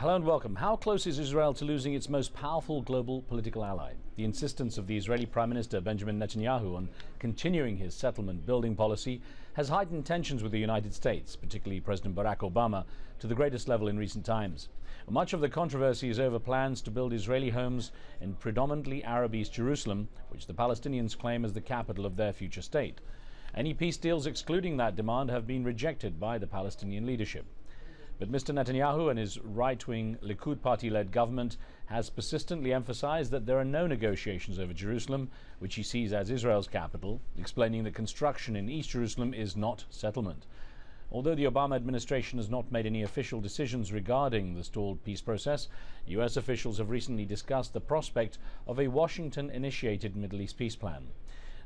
Hello and welcome. How close is Israel to losing its most powerful global political ally? The insistence of the Israeli Prime Minister Benjamin Netanyahu on continuing his settlement building policy has heightened tensions with the United States, particularly President Barack Obama, to the greatest level in recent times. Much of the controversy is over plans to build Israeli homes in predominantly Arab East Jerusalem, which the Palestinians claim as the capital of their future state. Any peace deals excluding that demand have been rejected by the Palestinian leadership. But Mr. Netanyahu and his right-wing Likud party-led government has persistently emphasized that there are no negotiations over Jerusalem, which he sees as Israel's capital, explaining that construction in East Jerusalem is not settlement. Although the Obama administration has not made any official decisions regarding the stalled peace process, US officials have recently discussed the prospect of a Washington-initiated Middle East peace plan.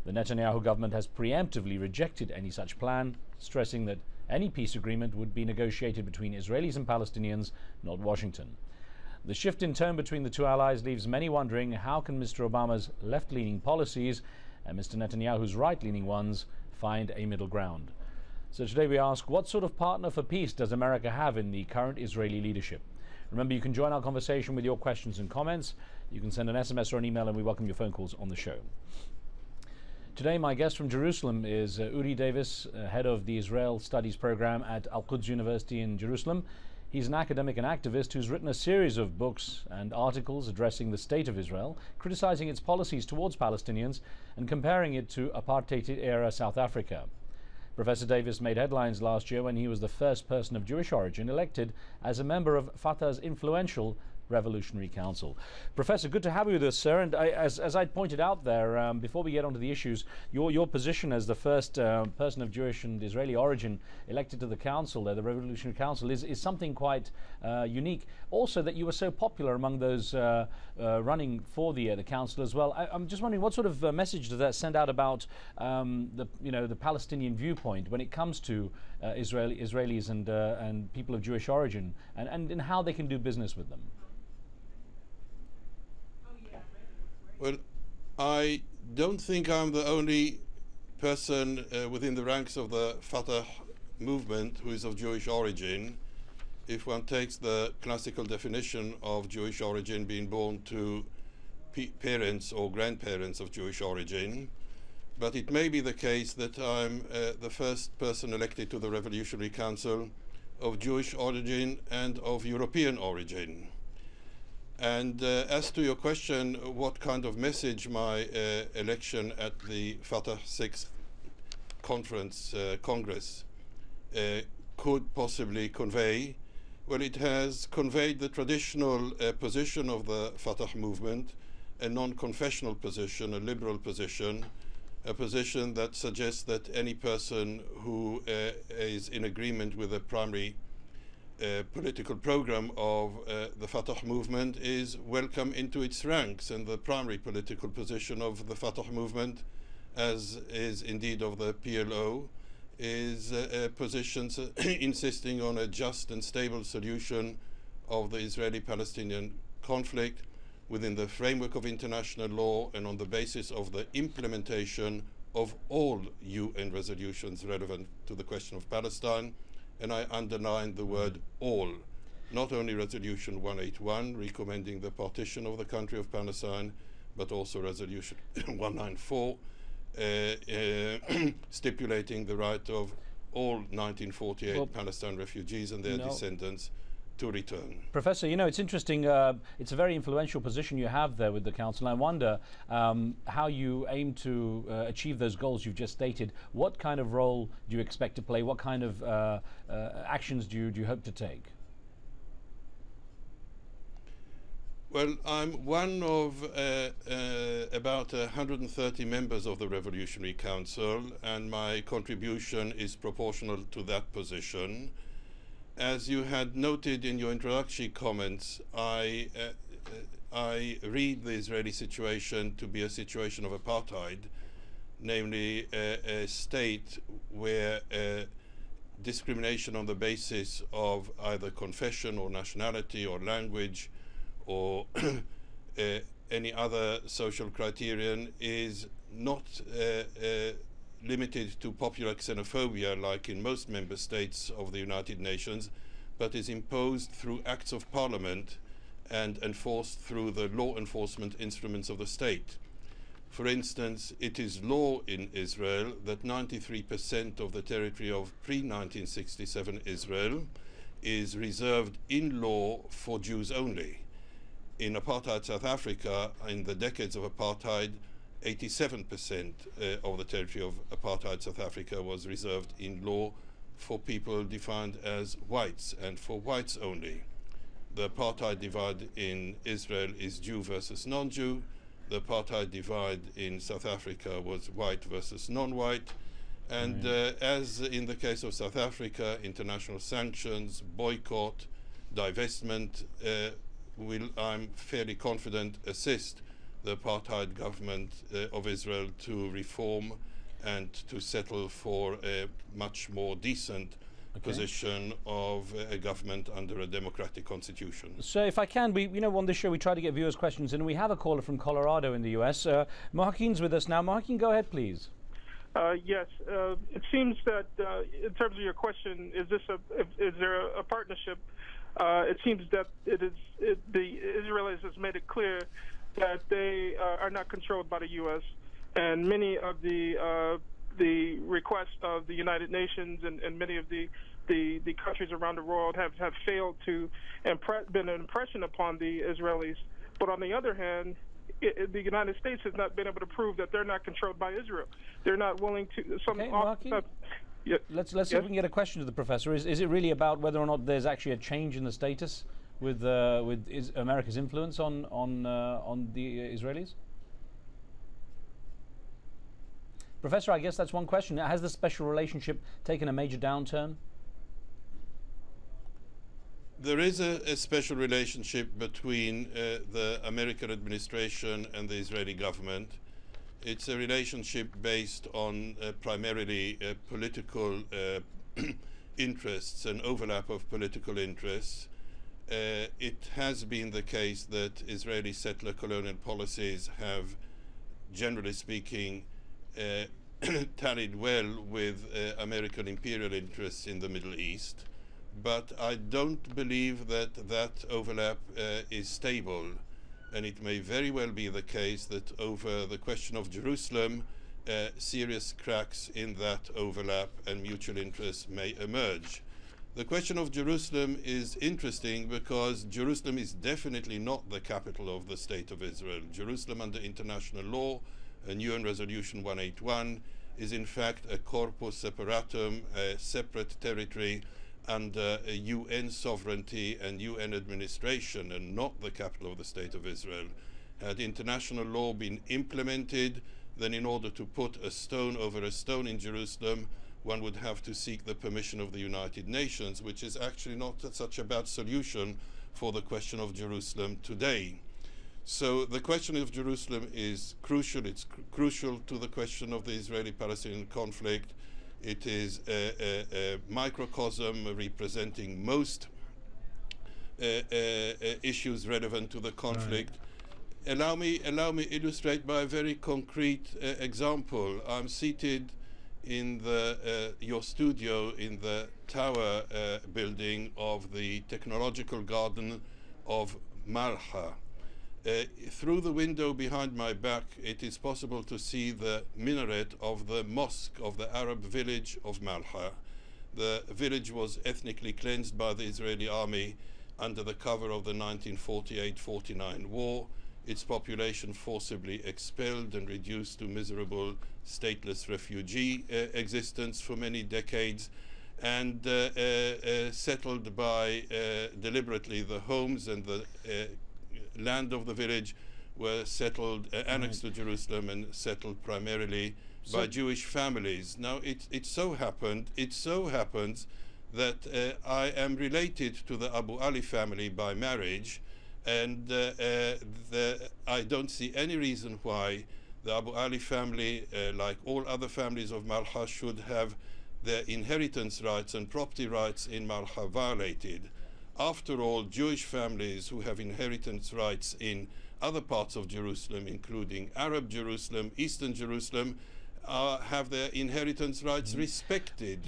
The Netanyahu government has preemptively rejected any such plan, stressing that any peace agreement would be negotiated between Israelis and Palestinians, not Washington. The shift in tone between the two allies leaves many wondering how can Mr. Obama's left-leaning policies and Mr. Netanyahu's right-leaning ones find a middle ground. So today we ask, what sort of partner for peace does America have in the current Israeli leadership? Remember, you can join our conversation with your questions and comments. You can send an SMS or an email, and we welcome your phone calls on the show. Today, my guest from Jerusalem is Uri Davis, head of the Israel Studies program at Al-Quds University in Jerusalem. He's an academic and activist who's written a series of books and articles addressing the state of Israel, criticizing its policies towards Palestinians and comparing it to apartheid-era South Africa. Professor Davis made headlines last year when he was the first person of Jewish origin elected as a member of Fatah's influential Revolutionary Council. Professor, good to have you with us, sir. And as I pointed out there, before we get onto the issues, your position as the first person of Jewish and Israeli origin elected to the council, the Revolutionary Council, is something quite unique. Also, that you were so popular among those running for the council as well. I'm just wondering, what sort of message does that send out about the Palestinian viewpoint when it comes to Israelis and people of Jewish origin, and how they can do business with them? Well, I don't think I'm the only person within the ranks of the Fatah movement who is of Jewish origin. If one takes the classical definition of Jewish origin, being born to parents or grandparents of Jewish origin, but it may be the case that I'm the first person elected to the Revolutionary Council of Jewish origin and of European origin. And as to your question, what kind of message my election at the Fatah 6th Congress could possibly convey, well, it has conveyed the traditional position of the Fatah movement, a non-confessional position, a liberal position, a position that suggests that any person who is in agreement with the primary political program of the Fatah movement is welcome into its ranks, and the primary political position of the Fatah movement, as is indeed of the PLO, is positions insisting on a just and stable solution of the Israeli-Palestinian conflict within the framework of international law and on the basis of the implementation of all UN resolutions relevant to the question of Palestine. And I underline the word all, not only Resolution 181 recommending the partition of the country of Palestine, but also Resolution 194 stipulating the right of all 1948 Palestine refugees and their descendants to return. Professor, it's interesting. It's a very influential position you have there with the council. I wonder how you aim to achieve those goals you've just stated. What kind of role do you expect to play? What kind of actions do you hope to take? Well, I'm one of about 130 members of the Revolutionary Council, and my contribution is proportional to that position. As you had noted in your introductory comments, I read the Israeli situation to be a situation of apartheid, namely a state where discrimination on the basis of either confession or nationality or language or any other social criterion is not limited to popular xenophobia like in most member states of the United Nations, but is imposed through acts of parliament and enforced through the law enforcement instruments of the state. For instance, it is law in Israel that 93% of the territory of pre-1967 Israel is reserved in law for Jews only. In apartheid South Africa, in the decades of apartheid, 87% of the territory of apartheid South Africa was reserved in law for people defined as whites and for whites only. The apartheid divide in Israel is Jew versus non-Jew. The apartheid divide in South Africa was white versus non-white. And as in the case of South Africa, international sanctions, boycott, divestment will, I'm fairly confident, assist the apartheid government of Israel to reform and to settle for a much more decent position of a government under a democratic constitution. So if I can, on this show we try to get viewers' questions, and we have a caller from Colorado in the US. Markin's with us now. Markin, go ahead, please. Yes, it seems that in terms of your question, is there a partnership? It seems that the Israelis has made it clear that they are not controlled by the U.S. and many of the requests of the United Nations and many of the countries around the world have failed to been an impression upon the Israelis. But on the other hand, the United States has not been able to prove that they're not controlled by Israel. They're not willing to. Let's see if we can get a question to the professor. Is it really about whether or not there's actually a change in the status with America's influence on the Israelis? Professor, I guess that's one question. Has the special relationship taken a major downturn? There is a special relationship between the American administration and the Israeli government. It's a relationship based on primarily political interests and overlap of political interests. It has been the case that Israeli settler colonial policies have, generally speaking, tallied well with American imperial interests in the Middle East. But I don't believe that that overlap is stable, and it may very well be the case that over the question of Jerusalem, serious cracks in that overlap and mutual interests may emerge. The question of Jerusalem is interesting because Jerusalem is definitely not the capital of the State of Israel. Jerusalem, under international law and UN Resolution 181, is in fact a corpus separatum, a separate territory under a UN sovereignty and UN administration, and not the capital of the State of Israel. Had international law been implemented, then in order to put a stone over a stone in Jerusalem, one would have to seek the permission of the United Nations, which is actually not such a bad solution for the question of Jerusalem today. So the question of Jerusalem is crucial. It's crucial to the question of the Israeli-Palestinian conflict. It is a microcosm representing most issues relevant to the conflict. Right. Allow me illustrate by a very concrete example. I'm seated in your studio in the tower building of the Technological Garden of Malha. Through the window behind my back, it is possible to see the minaret of the mosque of the Arab village of Malha. The village was ethnically cleansed by the Israeli army under the cover of the 1948-49 war. Its population forcibly expelled and reduced to miserable stateless refugee existence for many decades, and settled by deliberately the homes and the land of the village were settled, annexed to Jerusalem and settled primarily by Jewish families. Now it so happens that I am related to the Abu Ali family by marriage, and I don't see any reason why the Abu Ali family, like all other families of Malha, should have their inheritance rights and property rights in Malha violated. After all, Jewish families who have inheritance rights in other parts of Jerusalem, including Arab Jerusalem, Eastern Jerusalem, have their inheritance rights respected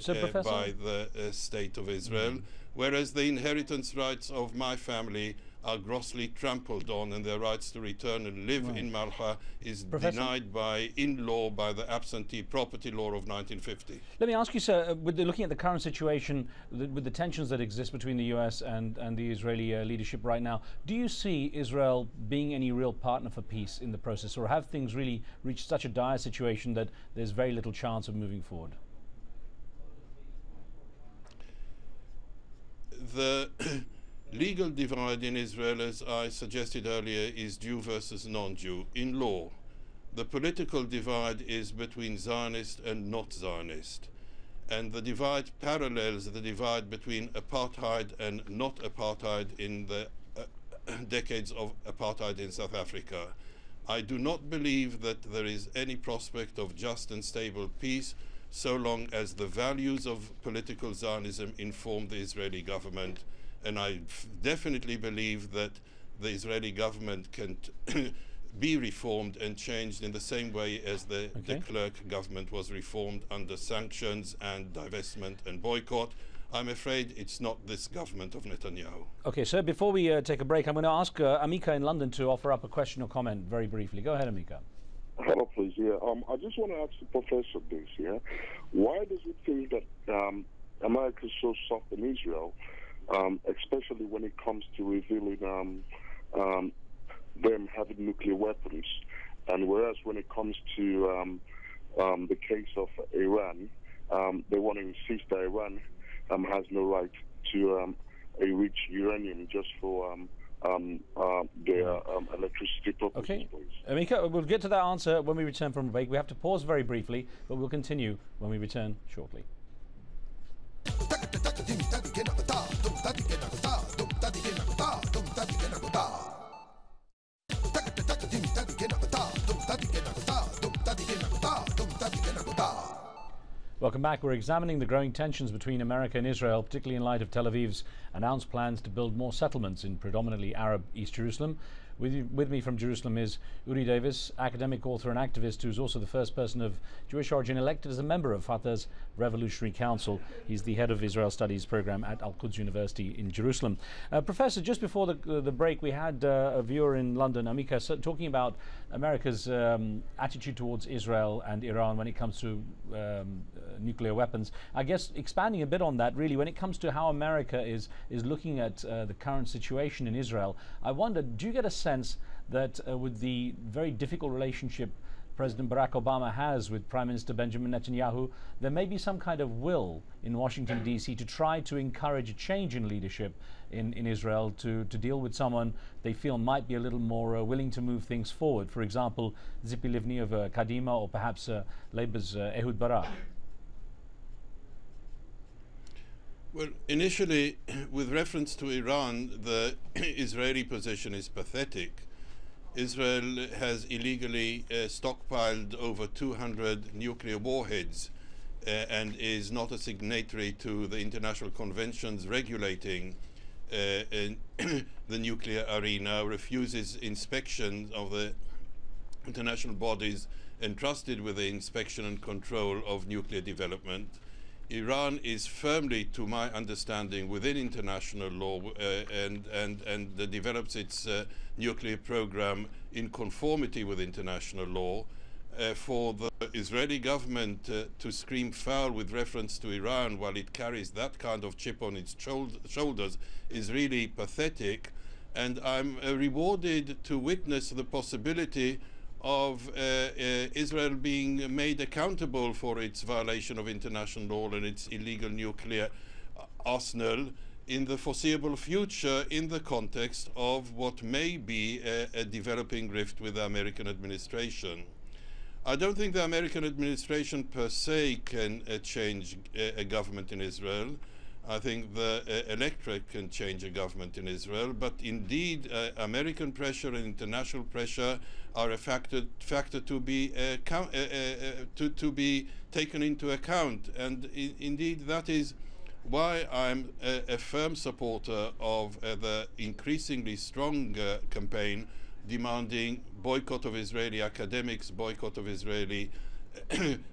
by the State of Israel. whereas the inheritance rights of my family are grossly trampled on, and their rights to return and live in Malha is denied in law by the absentee property law of 1950. Let me ask you, sir, looking at the current situation, with the tensions that exist between the US and the Israeli leadership right now, do you see Israel being any real partner for peace in the process, or have things really reached such a dire situation that there's very little chance of moving forward? The legal divide in Israel, as I suggested earlier, is Jew versus non-Jew in law. The political divide is between Zionist and not Zionist. And the divide parallels the divide between apartheid and not apartheid in the decades of apartheid in South Africa. I do not believe that there is any prospect of just and stable peace so long as the values of political Zionism inform the Israeli government. And I definitely believe that the Israeli government can be reformed and changed in the same way as the de Klerk government was reformed under sanctions and divestment and boycott. I'm afraid it's not this government of Netanyahu. Okay, sir, before we take a break, I'm going to ask Amika in London to offer up a question or comment very briefly. Go ahead, Amika. Hello, please. Yeah, I just want to ask the professor this. Yeah, why does it think that America is so soft in Israel? Especially when it comes to revealing them having nuclear weapons, and whereas when it comes to the case of Iran, they want to insist that Iran has no right to enrich uranium just for their electricity purposes. Okay, Amika, we'll get to that answer when we return from a break. We have to pause very briefly, but we'll continue when we return shortly. Welcome back. We're examining the growing tensions between America and Israel, particularly in light of Tel Aviv's announced plans to build more settlements in predominantly Arab East Jerusalem. With me from Jerusalem is Uri Davis, academic, author and activist, who's also the first person of Jewish origin elected as a member of Fatah's Revolutionary Council. He's the head of Israel Studies program at Al-Quds University in Jerusalem. Professor, just before the break, we had a viewer in London, Amika, talking about America's attitude towards Israel and Iran when it comes to nuclear weapons. I guess expanding a bit on that, really, when it comes to how America is looking at the current situation in Israel, I wonder, do you get a sense that with the very difficult relationship President Barack Obama has with Prime Minister Benjamin Netanyahu, there may be some kind of will in Washington, D.C. to try to encourage a change in leadership in Israel to deal with someone they feel might be a little more willing to move things forward? For example, Tzipi Livni of Kadima, or perhaps Labour's Ehud Barak. Well, initially, with reference to Iran, the Israeli position is pathetic. Israel has illegally stockpiled over 200 nuclear warheads and is not a signatory to the international conventions regulating the nuclear arena, refuses inspection of the international bodies entrusted with the inspection and control of nuclear development. Iran is firmly, to my understanding, within international law and develops its nuclear program in conformity with international law. For the Israeli government to scream foul with reference to Iran while it carries that kind of chip on its shoulders is really pathetic. And I'm rewarded to witness the possibility of Israel being made accountable for its violation of international law and its illegal nuclear arsenal in the foreseeable future, in the context of what may be a developing rift with the American administration. I don't think the American administration per se can change a government in Israel. I think the electorate can change a government in Israel, but indeed American pressure and international pressure are a factor to be taken into account, and indeed that is why I'm a firm supporter of the increasingly strong campaign demanding boycott of Israeli academics, boycott of Israeli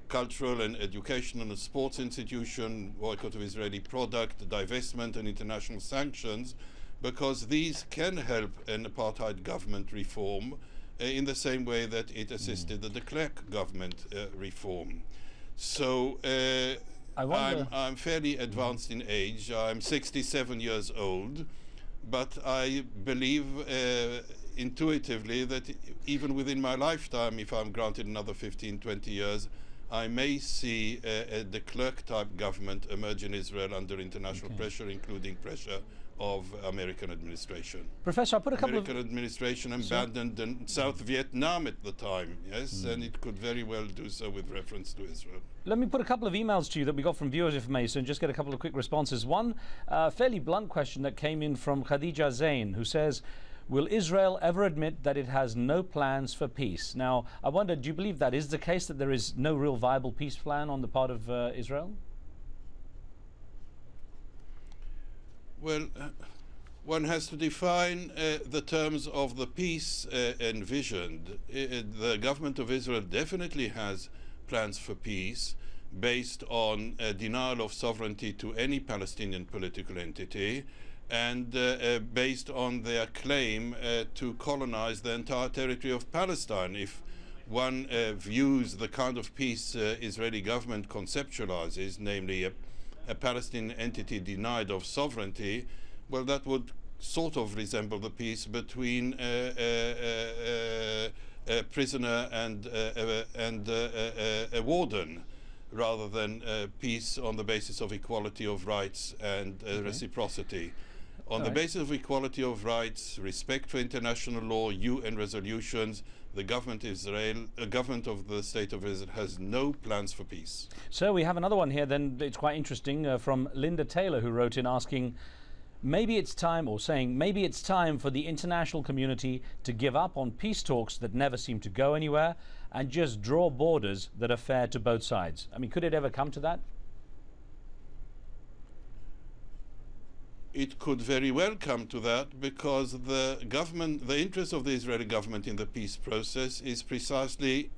cultural and educational and sports institution, boycott of Israeli product, divestment and international sanctions, because these can help an apartheid government reform in the same way that it assisted the de Klerk government reform. So I'm fairly advanced in age. I'm 67 years old, but I believe intuitively that even within my lifetime, if I'm granted another 15, 20 years, I may see a de Klerk type government emerge in Israel under international pressure, including pressure of American administration. Professor, I put a couple American administration abandoned South Vietnam at the time, yes, and it could very well do so with reference to Israel. Let me put a couple of emails to you that we got from viewers, if I may, so just get a couple of quick responses. One fairly blunt question that came in from Khadija Zain, who says, will Israel ever admit that it has no plans for peace? Now, I wonder, do you believe that is the case, that there is no real viable peace plan on the part of Israel? Well, one has to define the terms of the peace envisioned. The government of Israel definitely has plans for peace based on denial of sovereignty to any Palestinian political entity, and based on their claim to colonize the entire territory of Palestine. If one views the kind of peace Israeli government conceptualizes, namely a Palestinian entity denied of sovereignty, well, that would sort of resemble the peace between a prisoner and a warden, rather than peace on the basis of equality of rights and reciprocity. On the basis of equality of rights, respect for international law, UN resolutions, the government of the State of Israel has no plans for peace. So we have another one here then, it's quite interesting, from Linda Taylor, who wrote in asking, maybe it's time, or saying, maybe it's time for the international community to give up on peace talks that never seem to go anywhere and just draw borders that are fair to both sides. I mean, could it ever come to that? It could very well come to that, because the interest of the Israeli government in the peace process is precisely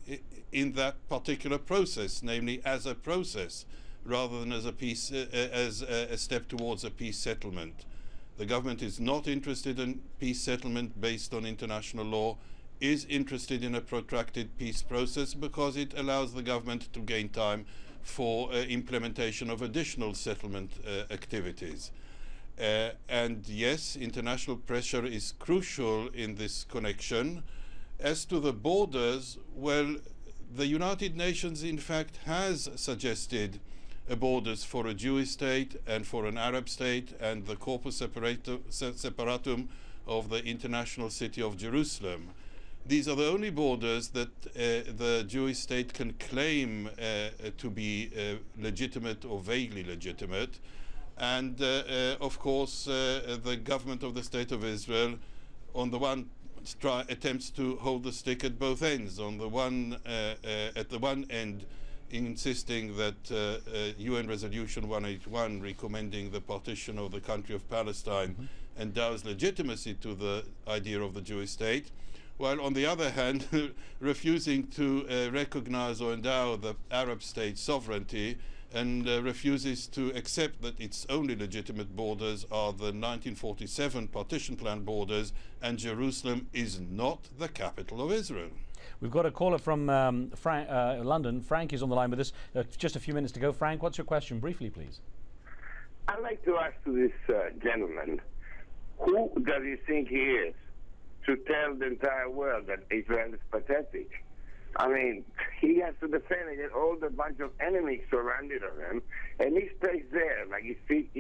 in that particular process, namely as a process, rather than as a step towards a peace settlement. The government is not interested in peace settlement based on international law, is interested in a protracted peace process because it allows the government to gain time for implementation of additional settlement activities. And yes, international pressure is crucial in this connection. As to the borders, well, the United Nations in fact has suggested borders for a Jewish state and for an Arab state, and the corpus separatum of the international city of Jerusalem. These are the only borders that the Jewish state can claim to be legitimate or vaguely legitimate. And of course, the government of the State of Israel, on the one, attempts to hold the stick at both ends. On the one, at the one end, insisting that UN Resolution 181, recommending the partition of the country of Palestine, endows legitimacy to the idea of the Jewish state, while on the other hand, refusing to recognize or endow the Arab state sovereignty, and refuses to accept that its only legitimate borders are the 1947 partition plan borders, and Jerusalem is not the capital of Israel. We've got a caller from London. Frank is on the line with us. Just a few minutes to go. Frank, what's your question? Briefly, please. I'd like to ask to this gentleman, who does he think he is to tell the entire world that Israel is pathetic? I mean, he has to defend against all the bunch of enemies surrounded on him, and he stays there like he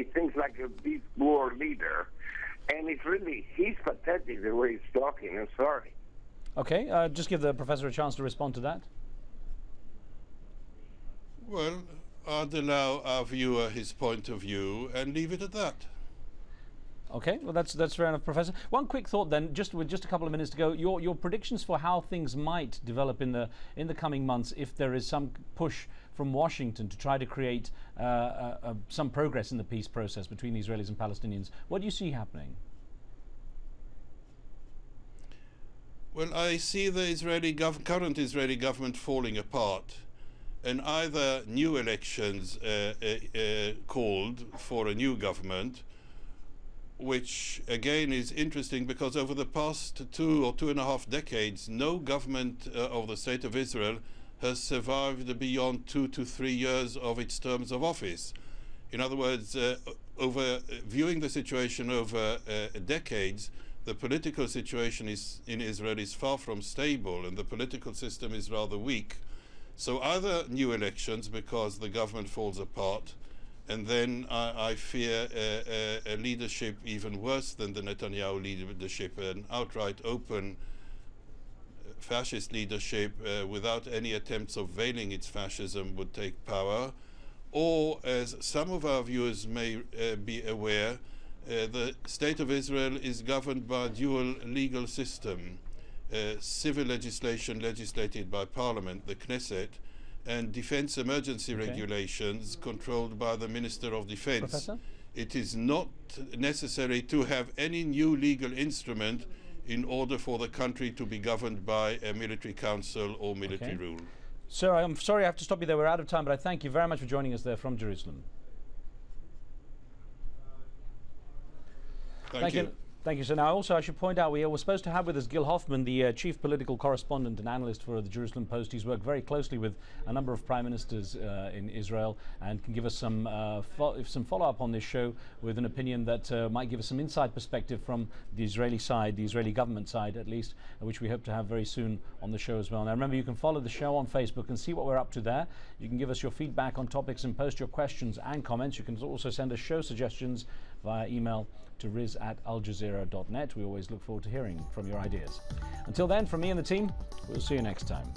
thinks like a big war leader, and he's pathetic the way he's talking. I'm sorry. Okay, just give the professor a chance to respond to that. Well, I'd allow our viewer his point of view and leave it at that. Okay, well that's fair enough, Professor. One quick thought then, with just a couple of minutes to go. Your predictions for how things might develop in the coming months, if there is some push from Washington to try to create some progress in the peace process between the Israelis and Palestinians. What do you see happening? Well, I see the current Israeli government falling apart. and either new elections called for a new government, which again is interesting because over the past 2 or 2.5 decades, no government of the State of Israel has survived beyond 2 to 3 years of its terms of office. In other words, viewing the situation over decades, the political situation in Israel is far from stable, and the political system is rather weak. So either new elections because the government falls apart, and then I fear a leadership even worse than the Netanyahu leadership, an outright open fascist leadership without any attempts of veiling its fascism would take power. Or, as some of our viewers may be aware, the State of Israel is governed by a dual legal system, civil legislation legislated by Parliament, the Knesset, and defense emergency regulations controlled by the Minister of Defense. Professor? It is not necessary to have any new legal instrument in order for the country to be governed by a military council or military rule. Sir, I'm sorry I have to stop you there. We're out of time, but I thank you very much for joining us there from Jerusalem. Thank you. Thank you, sir. Now, also, I should point out, we were supposed to have with us Gil Hoffman, the chief political correspondent and analyst for the Jerusalem Post. He's worked very closely with a number of prime ministers in Israel and can give us some follow-up on this show with an opinion that might give us some inside perspective from the Israeli side, the Israeli government side at least, which we hope to have very soon on the show as well. Now, remember, you can follow the show on Facebook and see what we're up to there. You can give us your feedback on topics and post your questions and comments. You can also send us show suggestions via email to riz@aljazeera.net. We always look forward to hearing from your ideas. Until then, from me and the team, we'll see you next time.